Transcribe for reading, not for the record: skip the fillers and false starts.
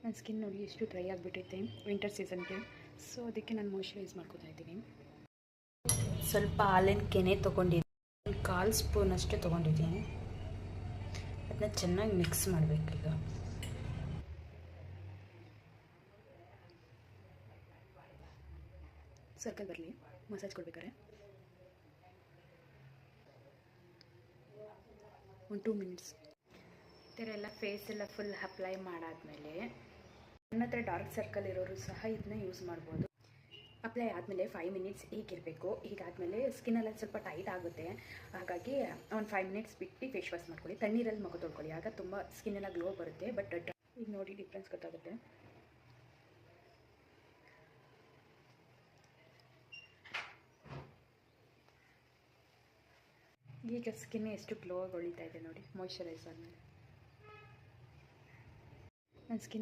ನನ್ನ ಸ್ಕಿನ್ ನೋಡಿ ಎಷ್ಟು ಡ್ರೈ ಆಗಿಬಿಟ್ಟೈತೆ ವಿಂಟರ್ ಸೀಸನ್ಗೆ. ಸೊ ಅದಕ್ಕೆ ನಾನು ಮಾಯ್ಶ್ಚರೈಸ್ ಮಾಡ್ಕೋತಾ ಇದ್ದೀನಿ. ಸ್ವಲ್ಪ ಹಾಲಿನ ಕೆನೆ ತೊಗೊಂಡಿದ್ದೀನಿ, 1/4 ಸ್ಪೂನ್ ಅಷ್ಟು ತೊಗೊಂಡಿದ್ದೀನಿ. ಅದನ್ನ ಚೆನ್ನಾಗಿ ಮಿಕ್ಸ್ ಮಾಡಬೇಕೀಗ. ಸರ್ಕಲ್ ಬರಲಿ ಮಸಾಜ್ ಕೊಡ್ಬೇಕಾರೆ 1-2 ಮಿನಿಟ್ಸ್ ಈ ಥರ ಎಲ್ಲ ಫೇಸ್ ಎಲ್ಲ ಫುಲ್ ಅಪ್ಲೈ ಮಾಡಾದಮೇಲೆ, ನನ್ನ ಹತ್ರ ಡಾರ್ಕ್ ಸರ್ಕಲ್ ಇರೋರು ಸಹ ಇದನ್ನ ಯೂಸ್ ಮಾಡ್ಬೋದು. ಅಪ್ಲೈ ಆದಮೇಲೆ 5 ಮಿನಿಟ್ಸ್ ಹೀಗಿರಬೇಕು. ಹೀಗಾದಮೇಲೆ ಸ್ಕಿನ್ನೆಲ್ಲ ಸ್ವಲ್ಪ ಟೈಟ್ ಆಗುತ್ತೆ. ಹಾಗಾಗಿ ಒಂದು 5 ಮಿನಿಟ್ಸ್ ಬಿಟ್ಟು ಫೇಸ್ ವಾಶ್ ಮಾಡ್ಕೊಳ್ಳಿ. ತಣ್ಣೀರಲ್ಲಿ ಮುಖ ತೊಳ್ಕೊಳ್ಳಿ, ಆಗ ತುಂಬ ಸ್ಕಿನ್ನೆಲ್ಲ ಗ್ಲೋ ಬರುತ್ತೆ. ಬಟ್ ಈಗ ನೋಡಿ ಡಿಫ್ರೆನ್ಸ್ ಗೊತ್ತಾಗುತ್ತೆ. ಈಗ ಸ್ಕಿನ್ ಎಷ್ಟು ಗ್ಲೋ ಆಗಿ ಹೊಳಿತಾ ಇದೆ ನೋಡಿ ಮಾಯ್ಶ್ಚರೈಸ್ ಆದಮೇಲೆ. ನನ್ನ ಸ್ಕಿನ್